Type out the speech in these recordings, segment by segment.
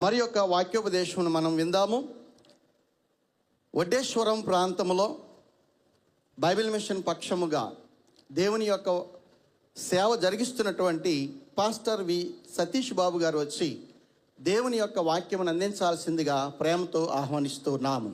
మరి యొక్క వాక్యోపదేశమును మనం విందాము. వడ్డేశ్వరం ప్రాంతంలో బైబిల్ మిషన్ పక్షముగా దేవుని యొక్క సేవ జరిగిస్తున్నటువంటి పాస్టర్ వి సతీష్ బాబు గారు వచ్చి దేవుని యొక్క వాక్యమును అందించాల్సిందిగా ప్రేమతో ఆహ్వానిస్తున్నాము.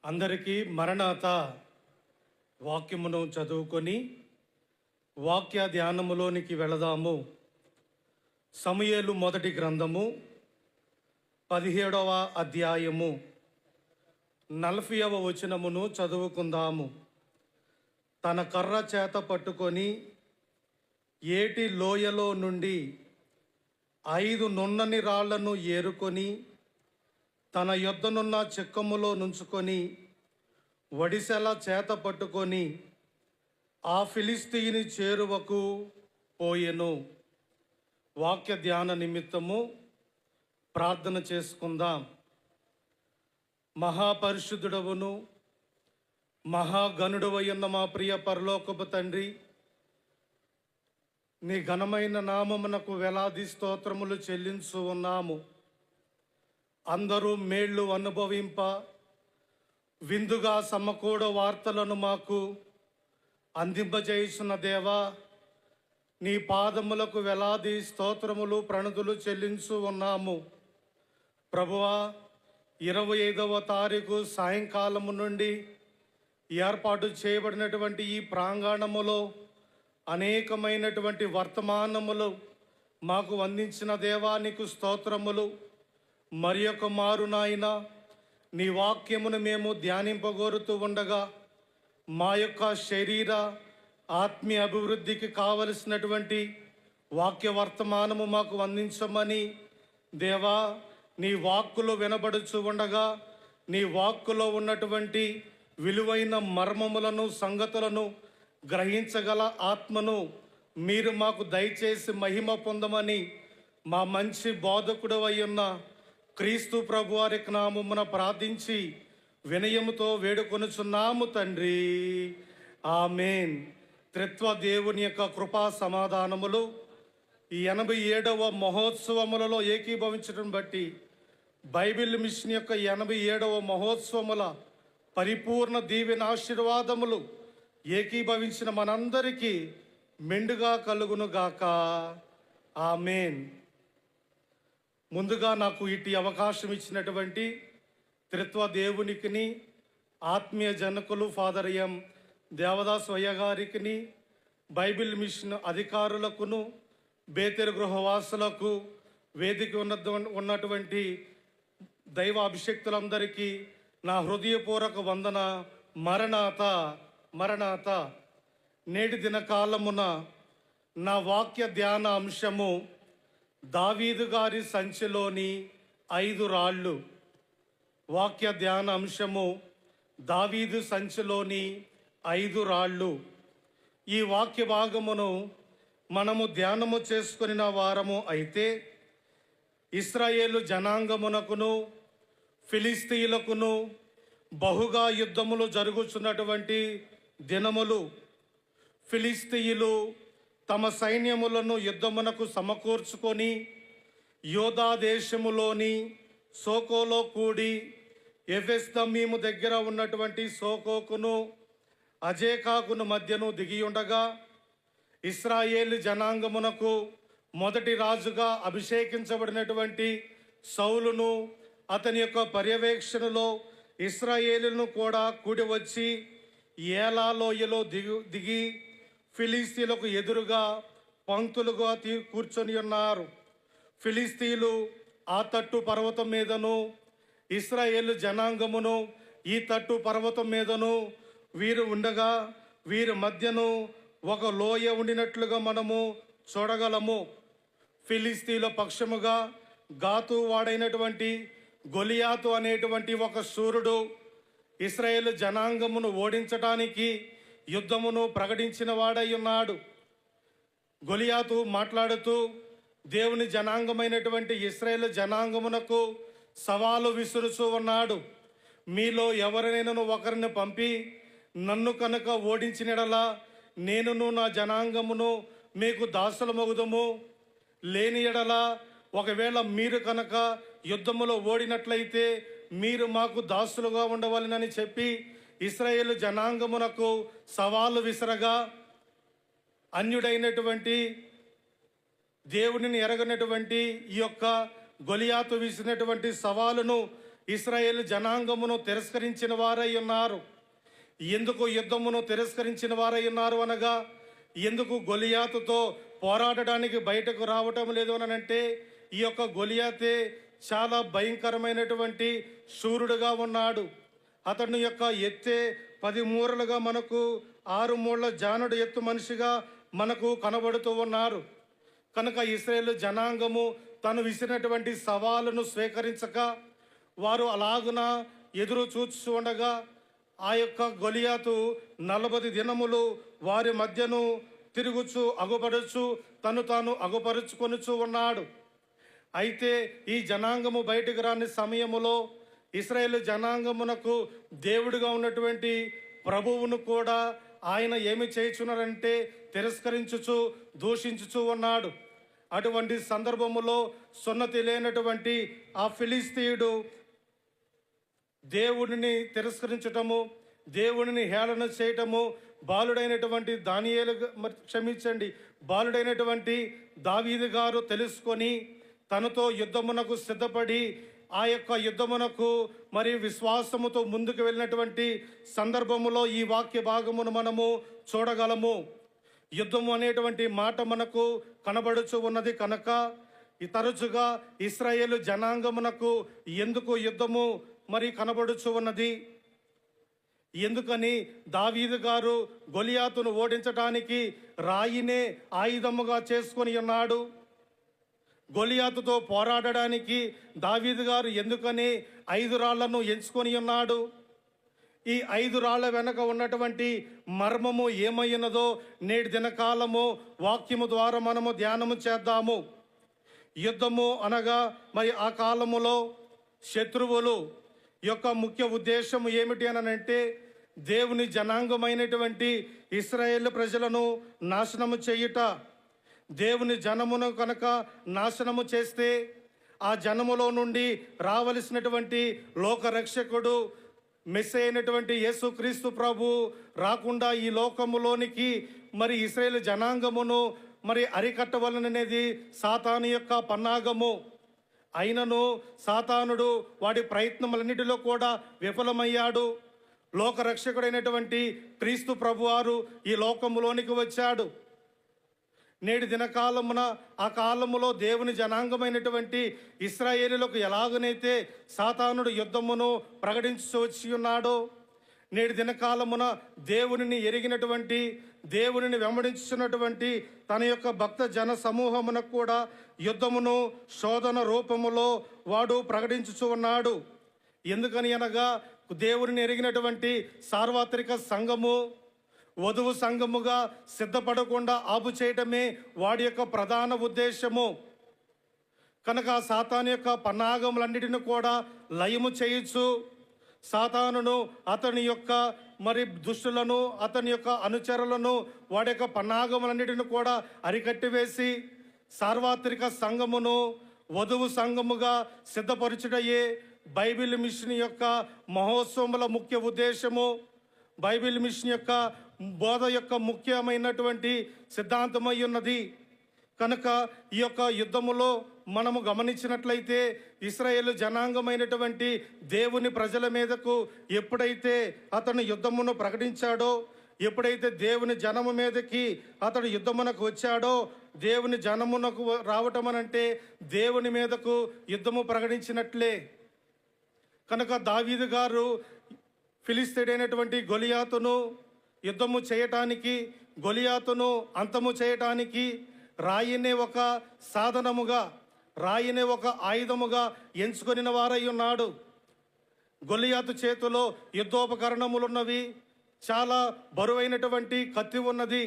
అందరికీ మరణాత వాక్యమును చదువుకొని వాక్య ధ్యానములోనికి వెళదాము. సమూయేలు మొదటి గ్రంథము 17వ అధ్యాయము 40వ వచనమును చదువుకుందాము. తన కర్ర చేత పట్టుకొని ఏటి లోయలో నుండి 5 నున్నని రాళ్లను ఏరుకొని తన యొద్దనున్న చెక్కములో నుంచుకొని వడిసెల చేత పట్టుకొని ఆ ఫిలిస్తీని చేరువకు పోయెను. వాక్య ధ్యాన నిమిత్తము ప్రార్థన చేసుకుందాం. మహాపరిశుద్ధుడవును మహాగణుడవయ్యున్న మా ప్రియ పరలోకపు తండ్రి, నీ ఘనమైన నామమునకు వేలాది స్తోత్రములు చెల్లించు ఉన్నాము. అందరూ మేళ్ళు అనుభవింప విందుగా సమకూడ వార్తలను మాకు అందింపజేయుచున్న దేవా, నీ పాదములకు వేలాది స్తోత్రములు ప్రణతులు చెల్లించు ఉన్నాము. ప్రభువా, 25వ తారీఖు సాయంకాలము నుండి ఏర్పాటు చేయబడినటువంటి ఈ ప్రాంగణములో అనేకమైనటువంటి వర్తమానములు మాకు అందించిన దేవా, నీకు స్తోత్రములు. మరి యొక్క మారు నాయన, నీ వాక్యమును మేము ధ్యానింపగోరుతూ ఉండగా మా యొక్క శరీర ఆత్మీయ అభివృద్ధికి కావలసినటువంటి వాక్య వర్తమానము మాకు అందించమని దేవా, నీ వాక్కులు వినబడుచు ఉండగా నీ వాక్కులో ఉన్నటువంటి విలువైన మర్మములను సంగతులను గ్రహించగల ఆత్మను మీరు మాకు దయచేసి మహిమ పొందమని మా మంచి బోధకుడు అయ్యున్న క్రీస్తు ప్రభువారి నామమున ప్రార్థించి వినయముతో వేడుకొనుచున్నాము తండ్రి, ఆమేన్. త్రిత్వ దేవుని యొక్క కృపా సమాధానములు ఈ 87వ మహోత్సవములలో ఏకీభవించడం బట్టి బైబిల్ మిషన్ యొక్క 87వ మహోత్సవముల పరిపూర్ణ దీవెన ఆశీర్వాదములు ఏకీభవించిన మనందరికీ మెండుగా కలుగునుగాక, ఆమేన్. ముందుగా నాకు ఇటు అవకాశం ఇచ్చినటువంటి త్రిత్వ దేవునికిని, ఆత్మీయ జనకులు ఫాదర్ ఎం దేవదాస్ అయ్య గారికి, బైబిల్ మిషన్ అధికారులకును, బేతెలు గృహవాసులకు, వేదిక ఉన్నటువంటి దైవ అభిషక్తులందరికీ నా హృదయపూర్వక వందన. మరణాత మరణాత. నేటి దిన కాలమున నా వాక్య ధ్యాన అంశము దావీదు గారి సంచిలోని 5 రాళ్ళు. వాక్య ధ్యాన అంశము దావీదు సంచిలోని 5 రాళ్ళు. ఈ వాక్య భాగమును మనము ధ్యానము చేసుకుని వారము అయితే, ఇశ్రాయేలు జనాంగమునకును ఫిలిస్తీయులకును బహుగా యుద్ధములు జరుగుతున్నటువంటి దినములు. ఫిలిస్తీయులు తమ సైన్యములను యుద్ధమునకు సమకూర్చుకొని యోధా దేశములోని సోకోలో కూడి ఎఫెస్దమ్మీము దగ్గర ఉన్నటువంటి సోకోకును అజేకాకును మధ్యను దిగియుండగా, ఇశ్రాయేలు జనాంగమునకు మొదటి రాజుగా అభిషేకించబడినటువంటి సౌలును అతని యొక్క పర్యవేక్షణలో ఇశ్రాయేలును కూడా కూడి వచ్చి ఏలా లోయలో దిగి ఫిలిస్తీయులకు ఎదురుగా పంక్తులుగా కూర్చొని ఉన్నారు. ఫిలిస్తీయులు ఆ తట్టు పర్వతం మీదను, ఇశ్రాయేలు జనాంగమును ఈ తట్టు పర్వతం మీదను వీరు ఉండగా వీరి మధ్యను ఒక లోయ ఉండినట్లుగా మనము చూడగలము. ఫిలిస్తీన్ల పక్షముగా గాతు వాడైనటువంటి గొలియాతు అనేటువంటి ఒక శూరుడు ఇశ్రాయేలు జనాంగమును ఓడించడానికి యుద్ధమును ప్రకటించిన వాడై ఉన్నాడు. గొలియాతు మాట్లాడుతూ దేవుని జనాంగమైనటువంటి ఇశ్రాయేలు జనాంగమునకు సవాలు విసురుచూ ఉన్నాడు. మీలో ఎవరినైనా ఒకరిని పంపి నన్ను కనుక ఓడించినడలా నేనును నా జనాంగమును మీకు దాసులమగుదము, లేని ఎడలా ఒకవేళ మీరు కనుక యుద్ధములో ఓడినట్లయితే మీరు మాకు దాసులుగా ఉండవలెనని చెప్పి ఇశ్రాయేలు జనాంగమునకు సవాలు విసరగా, అన్యుడైనటువంటి దేవునిని ఎరగనటువంటి ఈ యొక్క గొలియాతు విసినటువంటి సవాలును ఇశ్రాయేలు జనాంగమును తిరస్కరించిన వారై ఉన్నారు. ఎందుకు యుద్ధమును తిరస్కరించిన వారై ఉన్నారు అనగా, ఎందుకు గొలియాతుతో పోరాడడానికి బయటకు రావటం లేదు అని అంటే, ఈ యొక్క గొలియాతే చాలా భయంకరమైనటువంటి శూరుడుగా ఉన్నాడు. అతని యొక్క ఎత్తే 10 మూరలుగా మనకు 6 మూరల జానుడు ఎత్తు మనిషిగా మనకు కనబడుతూ ఉన్నారు. కనుక ఇశ్రాయేలు జనాంగము తను విసిరినటువంటి సవాలును స్వీకరించక వారు అలాగున ఎదురు చూస్తూ ఉండగా ఆ యొక్క గొలియాతు 40 దినములు వారి మధ్యను తిరుగుచు అగుపడుచు తాను అగుపరుచుకొనుచు ఉన్నాడు. అయితే ఈ జనాంగము బయటకు రాని సమయములో ఇశ్రాయేలు జనాంగమునకు దేవుడిగా ఉన్నటువంటి ప్రభువును కూడా ఆయన ఏమి చేయుచున్నారంటే తిరస్కరించుచు దూషించుచు ఉన్నాడు. అటువంటి సందర్భములో సున్నతి లేనటువంటి ఆ ఫిలిస్తీయుడు దేవుడిని తిరస్కరించటము, దేవుడిని హేళన చేయటము, బాలుడైనటువంటి దావీదు గారు తెలుసుకొని తనతో యుద్ధమునకు సిద్ధపడి ఆ యొక్క యుద్ధమునకు మరి విశ్వాసముతో ముందుకు వెళ్ళినటువంటి సందర్భములో ఈ వాక్య భాగమును మనము చూడగలము. యుద్ధము అనేటువంటి మాట మనకు కనబడుచు ఉన్నది కనుక ఈ తరచుగా ఇశ్రాయేలు జనాంగమునకు ఎందుకు యుద్ధము మరి కనబడుచు ఉన్నది, ఎందుకని దావీదు గారు గొలియాతును ఓడించడానికి రాయినే ఆయుధముగా చేసుకొని ఉన్నాడు, గొలియాతుతో పోరాడడానికి దావీదు గారు ఎందుకని 5 రాళ్లను ఎంచుకొని ఉన్నాడు, ఈ 5 రాళ్ల వెనక ఉన్నటువంటి మర్మము ఏమైనదో నేటి దినకాలము వాక్యము ద్వారా మనము ధ్యానము చేద్దాము. యుద్ధము అనగా మరి ఆ కాలములో శత్రువులు యొక్క ముఖ్య ఉద్దేశం ఏమిటి అని అంటే, దేవుని జనాంగమైనటువంటి ఇశ్రాయేలు ప్రజలను నాశనము చేయుట. దేవుని జనమును కనుక నాశనము చేస్తే ఆ జనములో నుండి రావలసినటువంటి లోకరక్షకుడు మెస్సీ అయినటువంటి యేసుక్రీస్తు ప్రభు రాకుండా ఈ లోకములోనికి మరి ఇశ్రాయేలు జనాంగమును మరి అరికట్టవలననేది సాతాను యొక్క పన్నాగము. అయినను సాతానుడు వాడి ప్రయత్నములన్నిటిలో కూడా విఫలమయ్యాడు. లోకరక్షకుడైనటువంటి క్రీస్తు ప్రభువారు ఈ లోకములోనికి వచ్చాడు. నేటి దినకాలమున ఆ కాలములో దేవుని జనాంగమైనటువంటి ఇశ్రాయేలులకు ఎలాగనైతే సాతానుడు యుద్ధమును ప్రకటించి వచ్చి ఉన్నాడో, నేటి దినకాలమున దేవునిని ఎరిగినటువంటి దేవునిని వెంబడించున్నటువంటి తన యొక్క భక్త జన సమూహమునకు కూడా యుద్ధమును శోధన రూపములో వాడు ప్రకటించుచు ఉన్నాడు. ఎందుకని అనగా దేవునిని ఎరిగినటువంటి సార్వత్రిక సంఘము వధువు సంఘముగా సిద్ధపడకుండా ఆపు చేయటమే వాడి యొక్క ప్రధాన ఉద్దేశము. కనుక సాతాను యొక్క పన్నాగములన్నిటిని కూడా లయము చేయొచ్చు. సాతానును అతని యొక్క మరి దుష్టులను అతని యొక్క అనుచరులను వాడి యొక్క పన్నాగములన్నిటిని కూడా అరికట్టివేసి సార్వత్రిక సంఘమును వధువు సంఘముగా సిద్ధపరచుటయే బైబిల్ మిషన్ యొక్క మహోత్సవముల ముఖ్య ఉద్దేశము. బైబిల్ మిషన్ యొక్క బోధ యొక్క ముఖ్యమైనటువంటి సిద్ధాంతమై ఉన్నది. కనుక ఈ యొక్క యుద్ధములో మనము గమనించినట్లయితే ఇశ్రాయేలు జనాంగమైనటువంటి దేవుని ప్రజల మీదకు ఎప్పుడైతే అతను యుద్ధమును ప్రకటించాడో, ఎప్పుడైతే దేవుని జనము మీదకి అతడు యుద్ధమునకు వచ్చాడో, దేవుని జనమునకు రావటం అనంటే దేవుని మీదకు యుద్ధము ప్రకటించినట్లే. కనుక దావీదు గారు ఫిలిస్తీయుడైనటువంటి గొలియాతును యుద్ధము చేయటానికి, గొలియాతును అంతము చేయటానికి రాయినే ఒక సాధనముగా, రాయినే ఒక ఆయుధముగా ఎంచుకొనిన వారై ఉన్నాడు. గొలియాతు చేతిలో యుద్ధోపకరణములున్నవి, చాలా బరువైనటువంటి కత్తి ఉన్నది.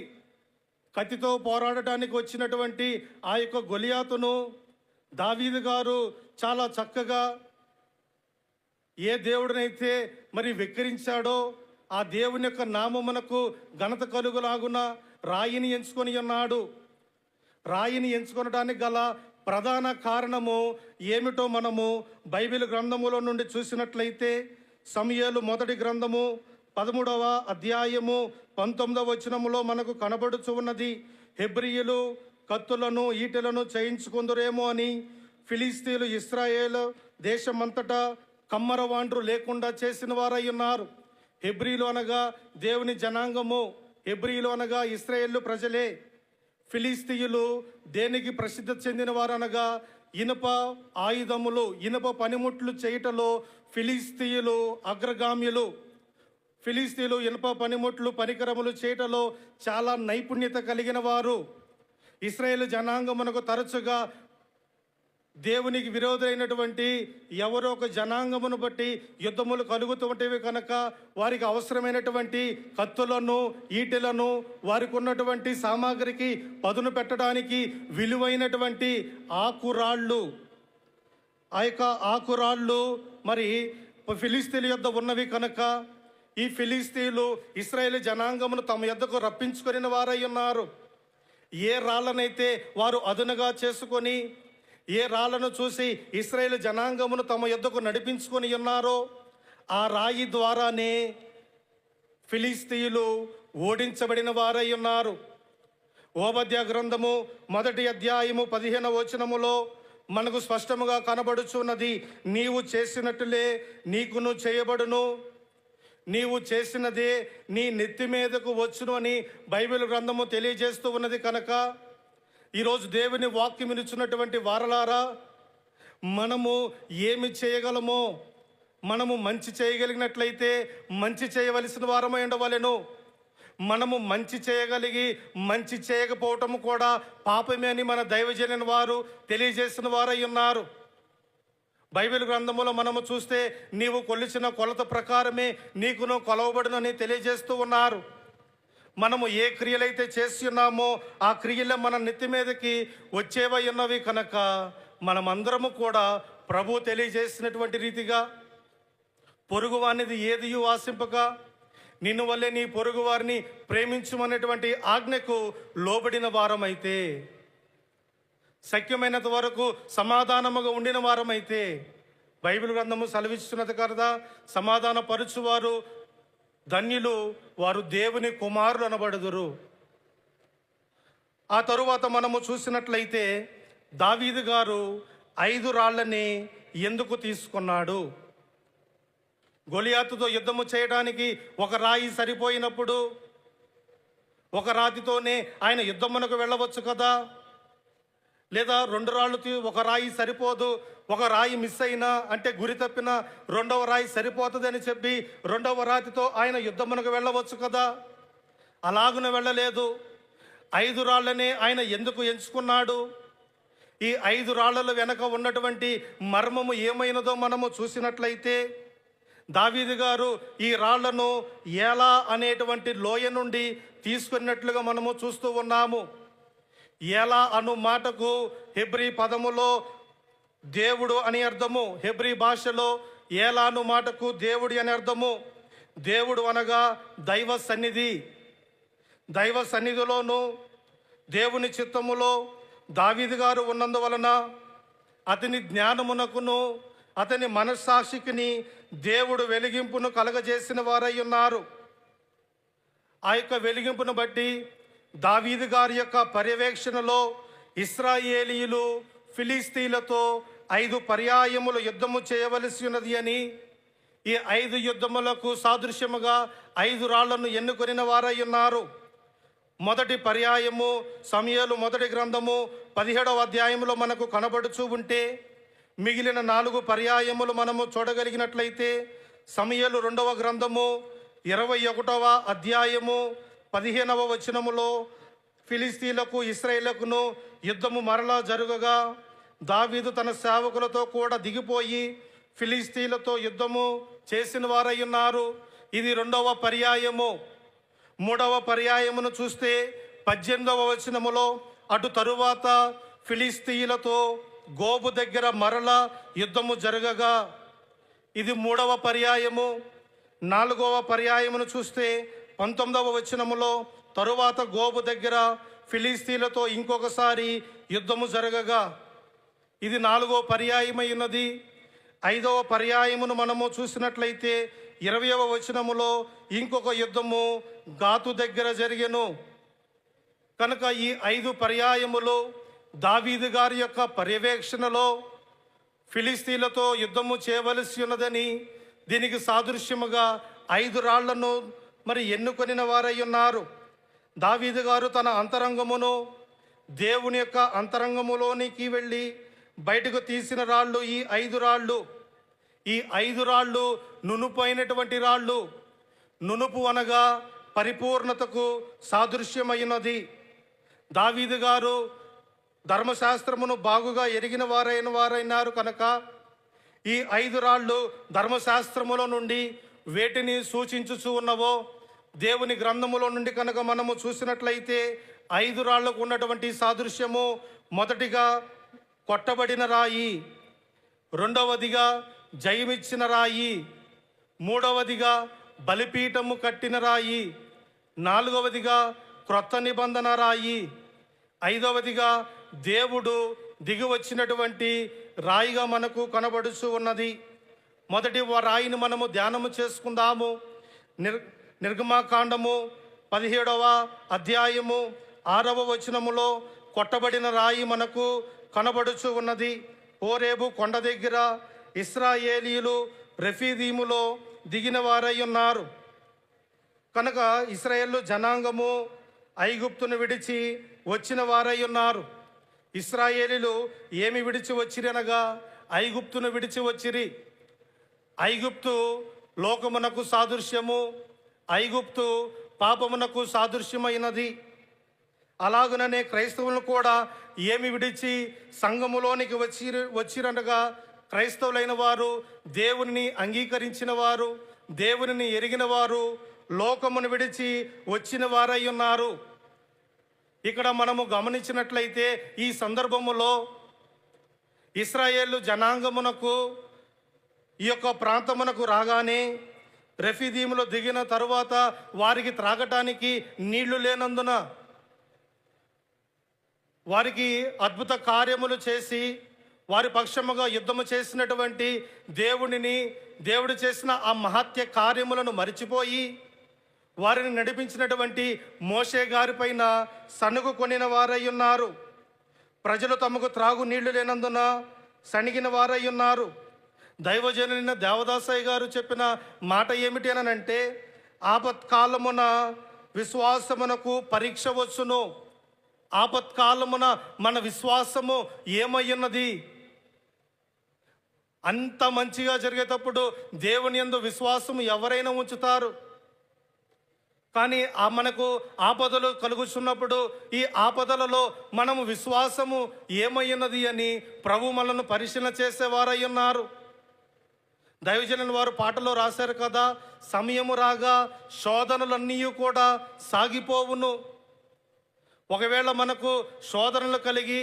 కత్తితో పోరాడటానికి వచ్చినటువంటి ఆ యొక్క గొలియాతును దావీదు గారు చాలా చక్కగా ఏ దేవుడినైతే మరి వెక్కిరించాడో ఆ దేవుని యొక్క నామమునకు ఘనత కలుగులాగున రాయిని ఎంచుకొని ఉన్నాడు. రాయిని ఎంచుకొనడానికి గల ప్రధాన కారణము ఏమిటో మనము బైబిల్ గ్రంథములో నుండి చూసినట్లయితే, సమూయేలు మొదటి గ్రంథము 13వ అధ్యాయము 19వ వచనములో మనకు కనబడుచు ఉన్నది. హెబ్రీయులు కత్తులను ఈటెలను చేయించుకుందురేమో అని ఫిలిస్తీన్లు ఇశ్రాయేలు దేశమంతటా కమ్మరవాండ్రు లేకుండా చేసిన వారై ఉన్నారు. హెబ్రీలు అనగా దేవుని జనాంగము, హెబ్రీలు అనగా ఇశ్రాయేలు ప్రజలే. ఫిలిస్తీయులు దేనికి ప్రసిద్ధి చెందిన వారు అనగా ఇనుప ఆయుధములు, ఇనుప పనిముట్లు చేయుటలో ఫిలిస్తీయులు అగ్రగామ్యులు. ఫిలిస్తీయులు ఇనుప పనిముట్లు పరికరములు చేయటలో చాలా నైపుణ్యత కలిగిన వారు. ఇశ్రాయేలు జనాంగమునకు తరచుగా దేవునికి విరోధమైనటువంటి ఎవరో ఒక జనాంగమును బట్టి యుద్ధములు కలుగుతుంటేవి కనుక వారికి అవసరమైనటువంటి కత్తులను, ఈటెలను, వారికి ఉన్నటువంటి సామాగ్రికి పదును పెట్టడానికి విలువైనటువంటి ఆకురాళ్ళు, ఆ యొక్క ఆకురాళ్ళు మరి ఫిలిస్తీన్ల యొద్ద ఉన్నవి కనుక ఈ ఫిలిస్తీన్లు ఇశ్రాయేలు జనాంగమును తమ యొద్దకు రప్పించుకొని వారై ఉన్నారు. ఏ రాళ్ళనైతే వారు అదునుగా చేసుకొని, ఏ రాళ్లను చూసి ఇశ్రాయేలు జనాంగమును తమ యొద్దకు నడిపించుకొని ఉన్నారో ఆ రాయి ద్వారానే ఫిలిస్తీయులు ఓడించబడిన వారై ఉన్నారు. ఓబద్య గ్రంథము 1వ అధ్యాయము 15వ వచనములో మనకు స్పష్టముగా కనబడుచున్నది. నీవు చేసినట్టులే నీకును చేయబడును, నీవు చేసినదే నీ నెత్తి మీదకు వచ్చును అని బైబిల్ గ్రంథము తెలియజేస్తూ ఉన్నది. కనుక ఈరోజు దేవుని వాక్యం వినుచున్నటువంటి వారలారా, మనము ఏమి చేయగలమో, మనము మంచి చేయగలిగినట్లయితే మంచి చేయవలసిన వారమై ఉండవలెను. మనము మంచి చేయగలిగి మంచి చేయకపోవటము కూడా పాపమే అని మన దైవజనుని వారు తెలియజేసిన వారై ఉన్నారు. బైబిల్ గ్రంథములో మనము చూస్తే నీవు కొలిచిన కొలత ప్రకారమే నీకును కొలవబడునని తెలియజేస్తూ ఉన్నారు. మనము ఏ క్రియలైతే చేసి ఉన్నామో ఆ క్రియలే మన నెత్తి మీదకి వచ్చేవై ఉన్నవి కనుక మనమందరము కూడా ప్రభు తెలియజేసినటువంటి రీతిగా పొరుగు అనేది ఏది ఆశింపక నిన్ను వల్లే నీ పొరుగు వారిని ప్రేమించుమనేటువంటి ఆజ్ఞకు లోబడిన వారమైతే, శక్యమైనంత వరకు సమాధానముగా ఉండిన వారమైతే, బైబిల్ గ్రంథము సెలవిస్తున్నది కదా, సమాధాన పరుచువారు ధన్యులు, వారు దేవుని కుమారులు అనబడుదురు. ఆ తరువాత మనము చూసినట్లయితే దావీదు గారు 5 రాళ్లని ఎందుకు తీసుకున్నాడు? గొలియాతుతో యుద్ధము చేయడానికి ఒక రాయి సరిపోయినప్పుడు ఒక రాతితోనే ఆయన యుద్ధమునకు వెళ్ళవచ్చు కదా, లేదా 2 రాళ్ళు ఒక రాయి సరిపోదు, ఒక రాయి మిస్ అయినా అంటే గురి తప్పిన 2వ రాయి సరిపోతుంది అని చెప్పి 2వ రాతితో ఆయన యుద్ధమునకు వెళ్ళవచ్చు కదా. అలాగున వెళ్ళలేదు. 5 రాళ్ళనే ఆయన ఎందుకు ఎంచుకున్నాడు? ఈ 5 రాళ్లలో వెనక ఉన్నటువంటి మర్మము ఏమైనదో మనము చూసినట్లయితే, దావీదు గారు ఈ రాళ్లను ఏలా అనేటువంటి లోయ నుండి తీసుకున్నట్లుగా మనము చూస్తూ ఉన్నాము. ఏలా అను మాటకు హెబ్రీ పదములో దేవుడు అని అర్థము. హెబ్రీ భాషలో ఏలాను మాటకు దేవుడి అని అర్థము. దేవుడు అనగా దైవ సన్నిధి. దైవ సన్నిధిలోను దేవుని చిత్తములో దావీదు గారు ఉన్నందువలన అతని జ్ఞానమునకును అతని మనస్సాక్షికిని దేవుడు వెలిగింపును కలగజేసిన వారై ఉన్నారు. ఆ యొక్క వెలిగింపును బట్టి దావీదు గారి యొక్క పర్యవేక్షణలో ఈ 5 యుద్ధములకు సాదృశ్యముగా 5 రాళ్లను ఎన్నుకొనిన వారై ఉన్నారు. మొదటి పర్యాయము సమూయేలు మొదటి గ్రంథము 17వ అధ్యాయంలో మనకు కనబడుచూ ఉంటే, మిగిలిన 4 పర్యాయములు మనము చూడగలిగినట్లయితే సమూయేలు 2వ గ్రంథము 21వ అధ్యాయము 15వ వచనములో ఫిలిస్తీన్లకు ఇశ్రాయేలుకును యుద్ధము మరలా జరుగగా దావీదు తన సేవకులతో కూడా దిగిపోయి ఫిలిస్తీన్లతో యుద్ధము చేసిన వారై ఉన్నారు. ఇది 2వ పర్యాయము. 3వ పర్యాయమును చూస్తే 18వ వచనములో అటు తరువాత ఫిలిస్తీన్లతో గోబు దగ్గర మరల యుద్ధము జరగగా ఇది 3వ పర్యాయము. 4వ పర్యాయమును చూస్తే 19వ వచనములో తరువాత గోబు దగ్గర ఫిలిస్తీన్లతో ఇంకొకసారి యుద్ధము జరగగా ఇది 4వ పర్యాయమై ఉన్నది. 5వ పర్యాయమును మనము చూసినట్లయితే 20వ వచనములో ఇంకొక యుద్ధము గాతు దగ్గర జరిగెను. కనుక ఈ 5 పర్యాయములు దావీదు గారి యొక్క పర్యవేక్షణలో ఫిలిస్తీన్లతో యుద్ధము చేయవలసి ఉన్నదని, దీనికి సాదృశ్యముగా 5 రాళ్లను మరి ఎన్నుకొనిన వారై ఉన్నారు. దావీదు గారు తన అంతరంగమును దేవుని యొక్క అంతరంగములోనికి వెళ్ళి బయటకు తీసిన రాళ్ళు ఈ 5 రాళ్ళు. ఈ 5 రాళ్ళు నునుపైనటువంటి రాళ్ళు. నునుపు అనగా పరిపూర్ణతకు సాదృశ్యమైనది. దావీదు గారు ధర్మశాస్త్రమును బాగుగా ఎరిగిన వారైనారు కనుక ఈ 5 రాళ్ళు ధర్మశాస్త్రములో నుండి వేటిని సూచించుచూ ఉన్నవో దేవుని గ్రంథములో నుండి కనుక మనము చూసినట్లయితే 5 రాళ్లకు ఉన్నటువంటి సాదృశ్యము, మొదటిగా కొట్టబడిన రాయి, 2వదిగా జయమిచ్చిన రాయి, 3వదిగా బలిపీఠము కట్టిన రాయి, 4వదిగా క్రొత్త నిబంధన రాయి, 5వదిగా దేవుడు దిగి వచ్చినటువంటి రాయిగా మనకు కనబడుచు ఉన్నది. మొదటి రాయిని మనము ధ్యానము చేసుకుందాము. నిర్గమాకాండము 17వ అధ్యాయము 6వ వచనములో కొట్టబడిన రాయి మనకు కనబడుచు ఉన్నది. హోరేబు కొండ దగ్గర ఇశ్రాయేలీయులు రెఫీదీములో దిగిన వారై ఉన్నారు. కనుక ఇశ్రాయేలు జనాంగము ఐగుప్తును విడిచి వచ్చిన వారై ఉన్నారు. ఇశ్రాయేలీలు ఏమి విడిచి వచ్చిరనగా ఐగుప్తును విడిచి వచ్చిరి. ఐగుప్తు లోకమునకు సాదృశ్యము, ఐగుప్తు పాపమునకు సాదృశ్యమైనది. అలాగుననే క్రైస్తవులను కూడా ఏమి విడిచి సంఘములోనికి వచ్చిరనగా క్రైస్తవులైన వారు, దేవుని అంగీకరించిన వారు, దేవుని ఎరిగిన వారు లోకమును విడిచి వచ్చిన వారై ఉన్నారు. ఇక్కడ మనము గమనించినట్లయితే ఈ సందర్భములో ఇశ్రాయేలు జనాంగమునకు ఈ యొక్క ప్రాంతమునకు రాగానే రెఫీదీములో దిగిన తరువాత వారికి త్రాగటానికి నీళ్లు లేనందున వారికి అద్భుత కార్యములు చేసి వారి పక్షముగా యుద్ధము చేసినటువంటి దేవుడు చేసిన ఆ మహత్య కార్యములను మరిచిపోయి వారిని నడిపించినటువంటి మోషే గారి పైన సనుగు కొనిన వారై ఉన్నారు. ప్రజలు తమకు త్రాగు నీళ్లు లేనందున సణిగిన వారై ఉన్నారు. దైవజనులైన దేవదాసయ్య గారు చెప్పిన మాట ఏమిటి అనంటే, ఆపత్కాలమున విశ్వాసమునకు పరీక్ష వచ్చును. ఆపత్కాలమున మన విశ్వాసము ఏమయ్యున్నది? అంత మంచిగా జరిగేటప్పుడు దేవుని యందు విశ్వాసము ఎవరైనా ఉంచుతారు. కానీ మనకు ఆపదలు కలుగుతున్నప్పుడు ఈ ఆపదలలో మనము విశ్వాసము ఏమయ్యున్నది అని ప్రభు మనల్ని పరిశీలన చేసేవారై ఉన్నారు. దైవజనుల వారు పాటలో రాశారు కదా, సమయము రాగా శోధనలన్నీ కూడా సాగిపోవును. ఒకవేళ మనకు శోధనలు కలిగి,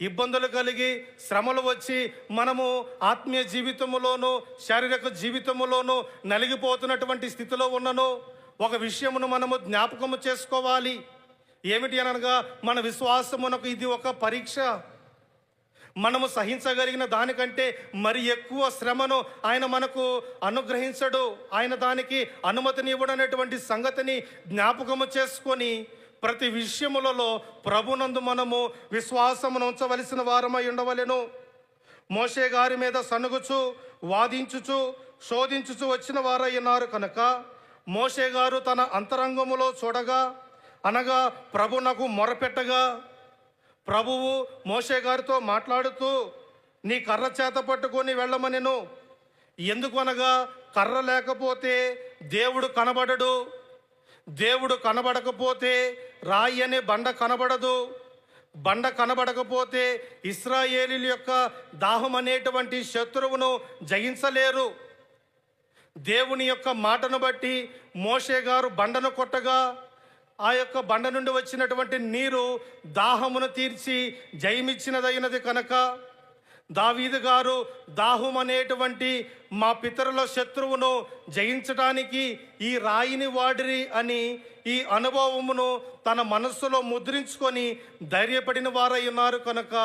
ఇబ్బందులు కలిగి, శ్రమలు వచ్చి మనము ఆత్మీయ జీవితములోను శారీరక జీవితములోను నలిగిపోతున్నటువంటి స్థితిలో ఉన్నను ఒక విషయమును మనము జ్ఞాపకము చేసుకోవాలి. ఏమిటి అనగా మన విశ్వాసమునకు ఇది ఒక పరీక్ష. మనము సహించగలిగిన దానికంటే మరి ఎక్కువ శ్రమను ఆయన మనకు అనుగ్రహించడు. ఆయన దానికి అనుమతినివ్వడనేటువంటి సంగతిని జ్ఞాపకము చేసుకొని ప్రతి విషయములలో ప్రభునందు మనము విశ్వాసమును ఉంచవలసిన వారమై ఉండవలెను. మోషే గారి మీద సనుగుచు వాదించుచు శోధించుచు వచ్చిన వారై ఉన్నారు కనుక మోషే గారు తన అంతరంగములో చూడగా, అనగా ప్రభునకు మొరపెట్టగా, ప్రభువు మోషే గారితో మాట్లాడుతూ నీ కర్ర చేత పట్టుకొని వెళ్ళమనెను. ఎందుకు అనగా కర్ర లేకపోతే దేవుడు కనబడడు, దేవుడు కనబడకపోతే రాయి అనే బండ కనబడదు, బండ కనబడకపోతే ఇశ్రాయేలీల యొక్క దాహం అనేటువంటి శత్రువును జయించలేరు. దేవుని యొక్క మాటను బట్టి మోషే గారు బండను కొట్టగా ఆ యొక్క బండ నుండి వచ్చినటువంటి నీరు దాహమును తీర్చి జయమిచ్చినదైనది కనుక దావీదు గారు దాహం అనేటువంటి మా పితరుల శత్రువును జయించడానికి ఈ రాయిని వాడిరి అని ఈ అనుభవమును తన మనస్సులో ముద్రించుకొని ధైర్యపడిన వారై ఉన్నారు కనుక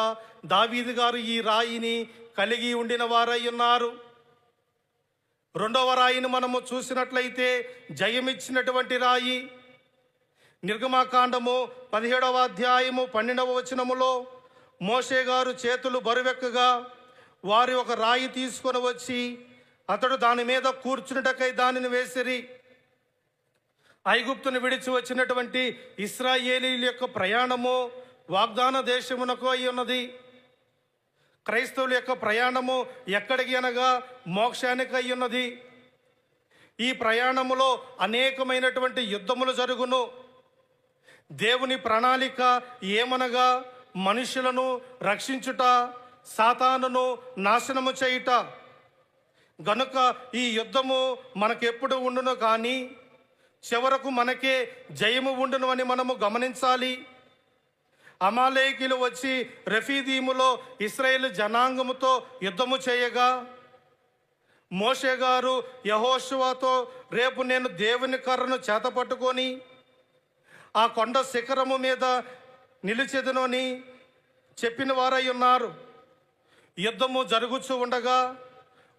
దావీదు గారు ఈ రాయిని కలిగి ఉండిన వారై ఉన్నారు. రెండవ రాయిని మనము చూసినట్లయితే జయమిచ్చినటువంటి రాయి నిర్గమాకాండము 17వ అధ్యాయము 12వ వచనములో మోషే గారు చేతులు బరువెక్కగా వారి ఒక రాయి తీసుకొని వచ్చి అతడు దాని మీద కూర్చున్నటకై దానిని వేసిరి. ఐగుప్తును విడిచి వచ్చినటువంటి ఇశ్రాయేలీల యొక్క ప్రయాణము వాగ్దాన దేశమునకు అయి ఉన్నది. క్రైస్తవుల యొక్క ప్రయాణము ఎక్కడికి అనగా మోక్షానికి అయి ఉన్నది. ఈ ప్రయాణములో అనేకమైనటువంటి యుద్ధములు జరుగును. దేవుని ప్రణాళిక ఏమనగా మనుషులను రక్షించుట, సాతానును నాశనము చేయుట. గనుక ఈ యుద్ధము మనకెప్పుడు ఉండును కానీ చివరకు మనకే జయము ఉండును అని మనము గమనించాలి. అమాలేకీలు వచ్చి రెఫీదీములో ఇశ్రాయేలు జనాంగముతో యుద్ధము చేయగా మోషే గారు యెహోషువతో రేపు నేను దేవుని కర్రను చేతపట్టుకొని ఆ కొండ శిఖరము మీద నిలిచెదను అని చెప్పిన వారై ఉన్నారు. యుద్ధము జరుగుచూ ఉండగా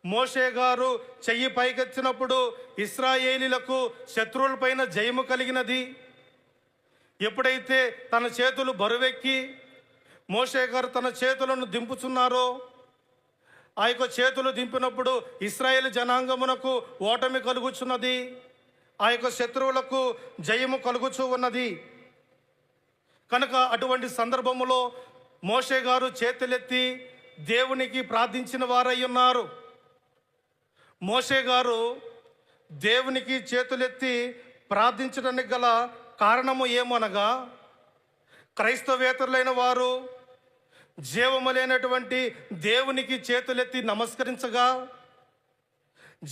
మోషే గారు చెయ్యి పైకెత్తినప్పుడు ఇశ్రాయేలీలకు శత్రువులపైన జయము కలిగినది. ఎప్పుడైతే తన చేతులు బరువెక్కి మోషే గారు తన చేతులను దింపుచున్నారో ఆ యొక్క చేతులు దింపినప్పుడు ఇశ్రాయేలు జనాంగమునకు ఓటమి కలుగుచున్నది, ఆ యొక్క శత్రువులకు జయము కలుగుచూ ఉన్నది. కనుక అటువంటి సందర్భములో మోషే గారు చేతులెత్తి దేవునికి ప్రార్థించిన వారై ఉన్నారు. మోషే గారు దేవునికి చేతులెత్తి ప్రార్థించడానికి గల కారణము ఏమనగా క్రైస్తవేతరులైన వారు జీవము లేనటువంటి దేవునికి చేతులెత్తి నమస్కరించగా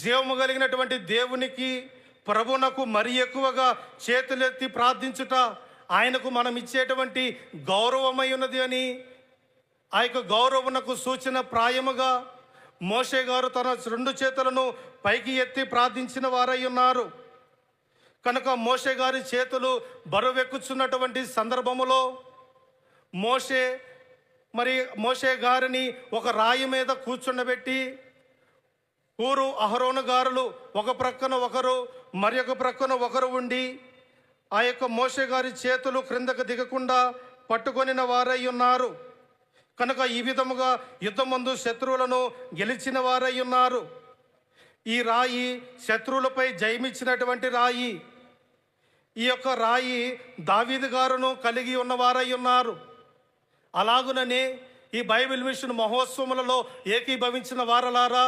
జీవము కలిగినటువంటి దేవునికి ప్రభునకు మరి ఎక్కువగా చేతులెత్తి ప్రార్థించుట ఆయనకు మనం ఇచ్చేటువంటి గౌరవమై ఉన్నది అని ఆ యొక్క గౌరవమునకు సూచన ప్రాయముగా మోషే గారు తన 2 చేతులను పైకి ఎత్తి ప్రార్థించిన వారై ఉన్నారు. కనుక మోషే గారి చేతులు బరువెక్కుచున్నటువంటి సందర్భములో మోషే గారిని ఒక రాయి మీద కూర్చుండబెట్టి ఊరు అహరోను గారులు ఒక ప్రక్కన ఒకరు మరి ఒక ప్రక్కన ఒకరు ఉండి ఆ యొక్క మోషే గారి చేతులు క్రిందకు దిగకుండా పట్టుకొనిన వారై ఉన్నారు. కనుక ఈ విధముగా యుద్ధమందు శత్రువులను గెలిచిన వారై ఉన్నారు. ఈ రాయి శత్రువులపై జయమిచ్చినటువంటి రాయి. ఈ యొక్క రాయి దావీదు గారును కలిగి ఉన్నవారై ఉన్నారు. అలాగుననే ఈ బైబిల్ మిషన్ మహోత్సవములలో ఏకీభవించిన వారలారా,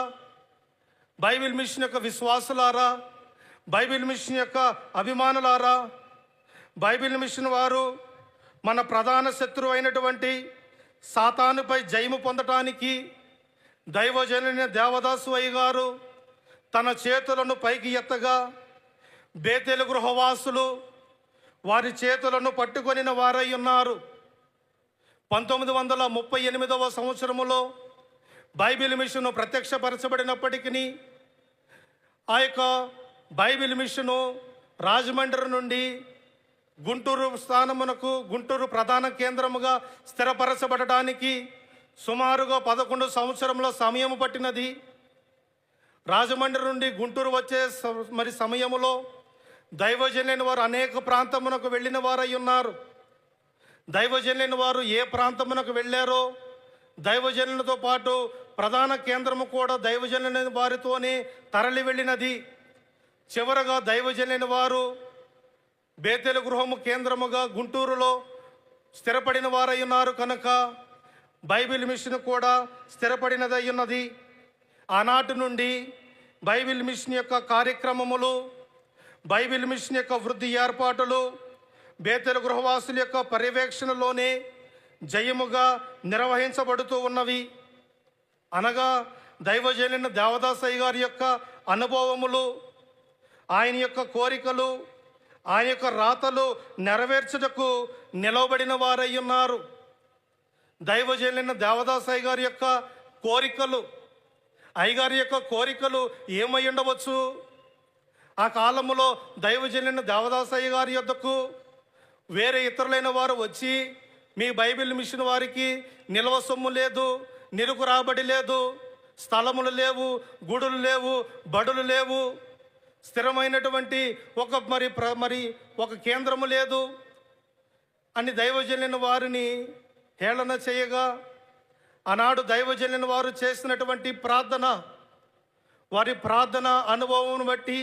బైబిల్ మిషన్ యొక్క విశ్వాసులారా, బైబిల్ మిషన్ యొక్క అభిమానులారా, బైబిల్ మిషన్ వారు మన ప్రధాన శత్రువు అయినటువంటి సాతానుపై జయము పొందటానికి దైవజనుని దేవదాసు అయ్య గారు తన చేతులను పైకి ఎత్తగా బేతేలు గృహవాసులు వారి చేతులను పట్టుకొనిన వారై ఉన్నారు. 1938వ సంవత్సరములో బైబిల్ మిషను ప్రత్యక్షపరచబడినప్పటికీ ఆ యొక్క బైబిల్ మిషను రాజమండ్రి నుండి గుంటూరు ప్రధాన కేంద్రముగా స్థిరపరచబడటానికి సుమారుగా 11 సంవత్సరముల సమయం పట్టినది. రాజమండ్రి నుండి గుంటూరు వచ్చే సమయములో దైవజనులైన వారు అనేక ప్రాంతమునకు వెళ్ళిన వారై ఉన్నారు. దైవజనులైన వారు ఏ ప్రాంతమునకు వెళ్ళారో దైవజనులతో పాటు ప్రధాన కేంద్రము కూడా దైవజనులైన వారితోనే తరలి వెళ్ళినది. చివరగా దైవజనులైన వారు బేతేలు గృహము కేంద్రముగా గుంటూరులో స్థిరపడిన వారై ఉన్నారు కనుక బైబిల్ మిషన్ కూడా స్థిరపడినదై ఉన్నది. ఆనాటి నుండి బైబిల్ మిషన్ యొక్క కార్యక్రమములు, బైబిల్ మిషన్ యొక్క వృద్ధి ఏర్పాటులు బేతేలు గృహవాసుల యొక్క పర్యవేక్షణలోనే జయముగా నిర్వహించబడుతూ ఉన్నవి. అనగా దైవజనులైన దేవదాసయ్య గారి యొక్క అనుభవములు, ఆయన యొక్క కోరికలు, ఆయన యొక్క రాతలు నెరవేర్చుటకు నిలవబడిన వారై ఉన్నారు. దైవజనులైన దేవదాసయ్య గారి యొక్క కోరికలు, అయ్యగారి యొక్క కోరికలు ఏమై ఉండవచ్చు? ఆ కాలములో దైవజనులైన దేవదాసయ్య గారి యొద్దకు వేరే ఇతరులైన వారు వచ్చి, మీ బైబిల్ మిషన్ వారికి నిల్వ సొమ్ము లేదు, నిరుకు రాబడి లేదు, స్థలములు లేవు, గుడులు లేవు, బడులు లేవు, స్థిరమైనటువంటి ఒక కేంద్రము లేదు అని దైవజనులైన వారిని హేళన చేయగా, ఆనాడు దైవజనులైన వారు చేసినటువంటి ప్రార్థన, వారి ప్రార్థన అనుభవం బట్టి,